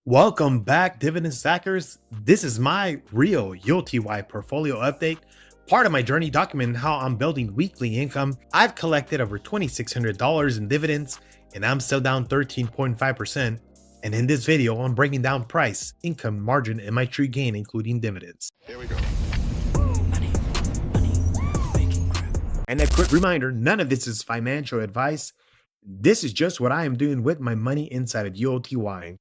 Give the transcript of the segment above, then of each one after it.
Welcome back, dividend stackers. This is my real ULTY portfolio update, part of my journey documenting how I'm building weekly income. I've collected over $2,600 in dividends, and I'm still down 13.5%. And in this video, I'm breaking down price, income, margin, and my true gain, including dividends. Here we go. And a quick reminder, none of this is financial advice. This is just what I am doing with my money inside of ULTY.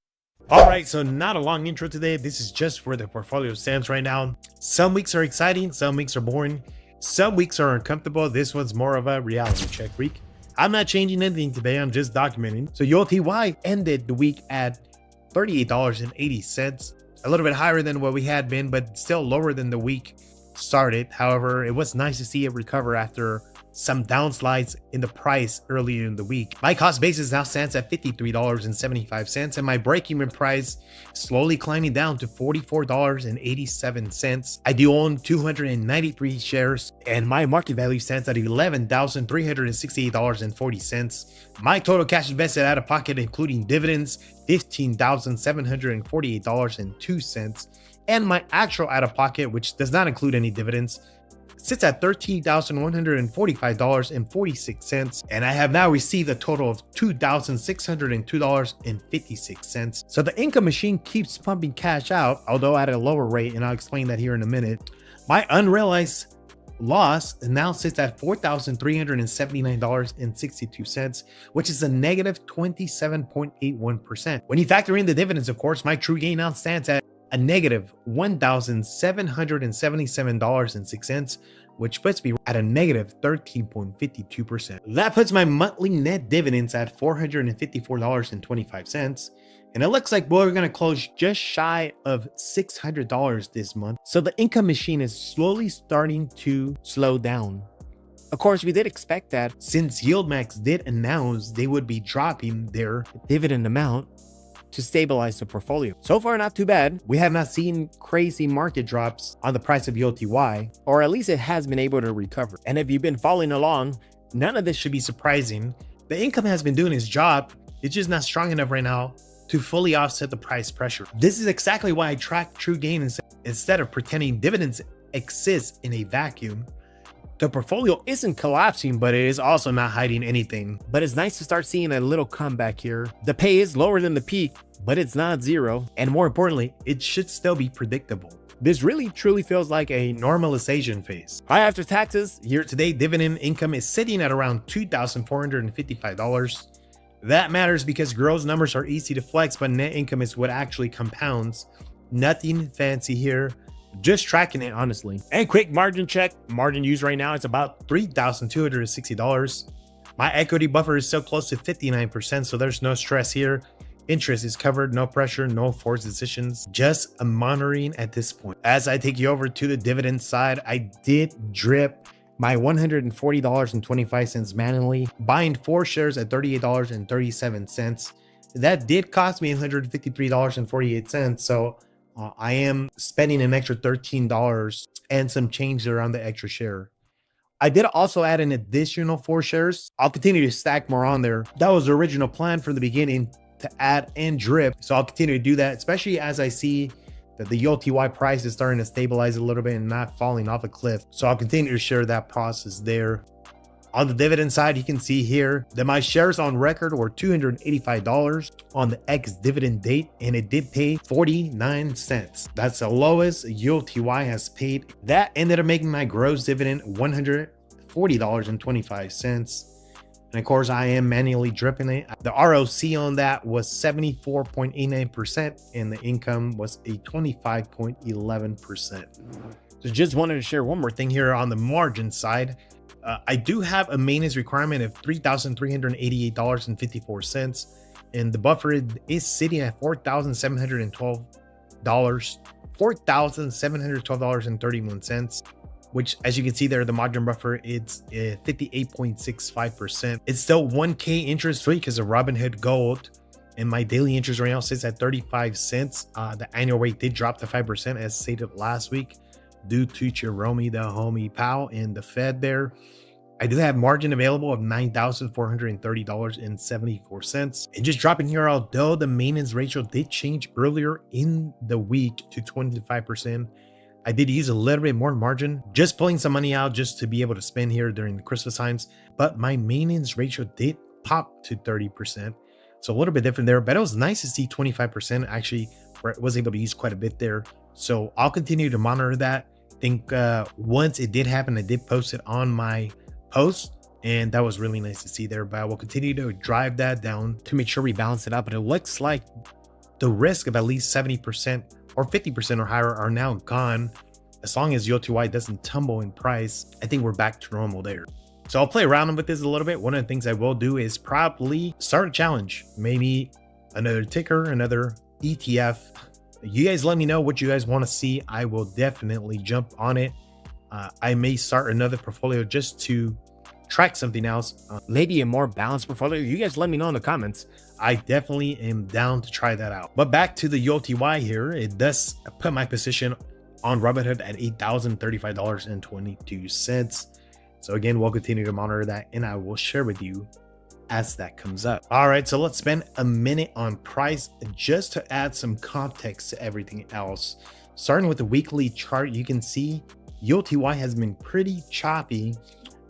All right, so not a long intro today. This is just where the portfolio stands right now. Some weeks are exciting, some weeks are boring, some weeks are uncomfortable. This one's more of a reality check week. I'm not changing anything today, I'm just documenting. So ULTY ended the week at $38.80, a little bit higher than what we had been, but still lower than the week started. However, it was nice to see it recover after some downslides in the price earlier in the week. My cost basis now stands at $53.75, and my break-even price slowly climbing down to $44.87. I do own 293 shares, and my market value stands at $11,368.40. My total cash invested out of pocket, including dividends, $15,748.02, and my actual out of pocket, which does not include any dividends, sits at $13,145.46, and I have now received a total of $2,602.56. So the income machine keeps pumping cash out, although at a lower rate, and I'll explain that here in a minute. My unrealized loss now sits at $4,379.62, which is a negative 27.81%. When you factor in the dividends, of course, my true gain now stands at a negative $1,777.06, which puts me at a negative 13.52%. That puts my monthly net dividends at $454.25. And it looks like we're going to close just shy of $600 this month. So the income machine is slowly starting to slow down. Of course, we did expect that since YieldMax did announce they would be dropping their dividend amount to stabilize the portfolio. So far, not too bad. We have not seen crazy market drops on the price of ULTY, or at least it has been able to recover. And if you've been following along, none of this should be surprising. The income has been doing its job. It's just not strong enough right now to fully offset the price pressure. This is exactly why I track true gain instead of pretending dividends exist in a vacuum. The portfolio isn't collapsing, but it is also not hiding anything. But it's nice to start seeing a little comeback here. The pay is lower than the peak, but it's not zero. And more importantly, it should still be predictable. This really truly feels like a normalization phase. High after taxes, year to date dividend income is sitting at around $2,455. That matters because gross numbers are easy to flex, but net income is what actually compounds. Nothing fancy here. Just tracking it, honestly. And quick margin check. Margin used right now is about $3,260. My equity buffer is still close to 59%, so there's no stress here. Interest is covered, no pressure, no forced decisions, just a monitoring at this point. As I take you over to the dividend side, I did drip my $140.25 manually, buying 4 shares at $38.37. That did cost me $153.48, so I am spending an extra $13 and some change around the extra share. I did also add an additional 4 shares. I'll continue to stack more on there. That was the original plan from the beginning, to add and drip. So I'll continue to do that, especially as I see that the ULTY price is starting to stabilize a little bit and not falling off a cliff. So I'll continue to share that process there. On the dividend side, you can see here that my shares on record were $285 on the ex-dividend date, and it did pay 49 cents. That's the lowest ULTY has paid. That ended up making my gross dividend $140.25. And of course, I am manually dripping it. The ROC on that was 74.89%, and the income was a 25.11%. So just wanted to share one more thing here on the margin side. I do have a maintenance requirement of $3,388.54, and the buffer is sitting at $4,712.31, which, as you can see there, the margin buffer, it's 58.65%. It's still 1K interest free because of Robinhood Gold, and my daily interest right now sits at 35 cents. The annual rate did drop to 5%, as stated last week, due to Jerome the homie Powell and the Fed there. I do have margin available of $9,430.74. And just dropping here, although the maintenance ratio did change earlier in the week to 25%, I did use a little bit more margin, just pulling some money out just to be able to spend here during the Christmas times. But my maintenance ratio did pop to 30%. So a little bit different there, but it was nice to see 25%. Actually, was able to use quite a bit there. So I'll continue to monitor that. I think once it did happen, I did post it on my post, and that was really nice to see there. But I will continue to drive that down to make sure we balance it out. But it looks like the risk of at least 70% or 50% or higher are now gone. As long as YOTY doesn't tumble in price, I think we're back to normal there. So I'll play around with this a little bit. One of the things I will do is probably start a challenge, maybe another ticker, another ETF. You guys let me know what you guys want to see. I will definitely jump on it. I may start another portfolio just to track something else, maybe a more balanced portfolio. You guys let me know in the comments. I definitely am down to try that out. But back to the YOTY here, it does put my position on Robinhood at $8,035.22. So again, we'll continue to monitor that, and I will share with you as that comes up. All right, so let's spend a minute on price just to add some context to everything else. Starting with the weekly chart, you can see YOTY has been pretty choppy.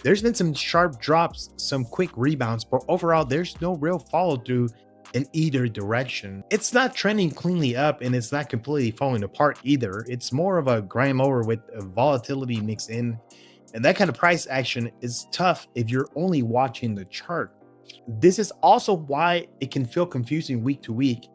There's been some sharp drops, some quick rebounds, but overall, there's no real follow through in either direction. It's not trending cleanly up, and it's not completely falling apart either. It's more of a grind over with volatility mixed in. And that kind of price action is tough if you're only watching the chart. This is also why it can feel confusing week to week.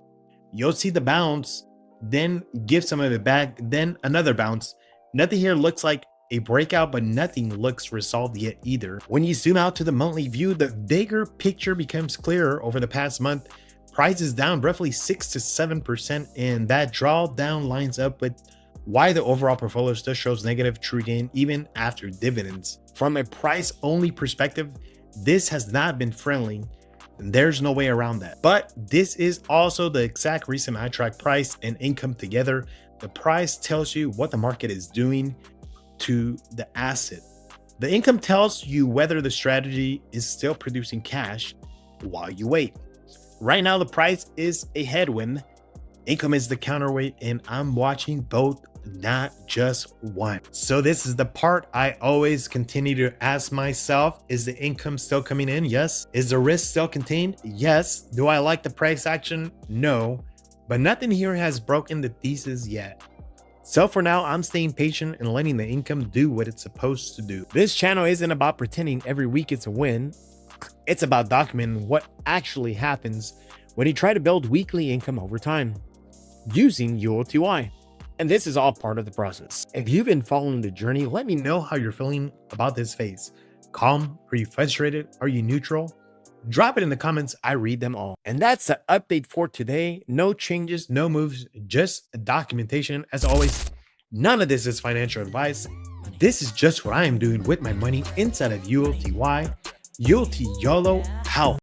You'll see the bounce, then give some of it back, then another bounce. Nothing here looks like a breakout, but nothing looks resolved yet either. When you zoom out to the monthly view, the bigger picture becomes clearer. Over the past month, price is down roughly 6 to 7%, and that drawdown lines up with why the overall portfolio still shows negative true gain even after dividends. From a price only perspective, this has not been friendly, and there's no way around that. But this is also the exact reason I track price and income together. The price tells you what the market is doing to the asset. The income tells you whether the strategy is still producing cash while you wait. Right now, the price is a headwind. Income is the counterweight, and I'm watching both, not just one. So this is the part I always continue to ask myself. Is the income still coming in? Yes. Is the risk still contained? Yes. Do I like the price action? No. But nothing here has broken the thesis yet. So for now, I'm staying patient and letting the income do what it's supposed to do. This channel isn't about pretending every week it's a win. It's about documenting what actually happens when you try to build weekly income over time using ULTY. And this is all part of the process. If you've been following the journey, let me know how you're feeling about this phase. Calm? Are you frustrated? Are you neutral? Drop it in the comments. I read them all. And that's the update for today. No changes, no moves, just documentation. As always, none of this is financial advice. This is just what I am doing with my money inside of ULTY. ULTY YOLO, how?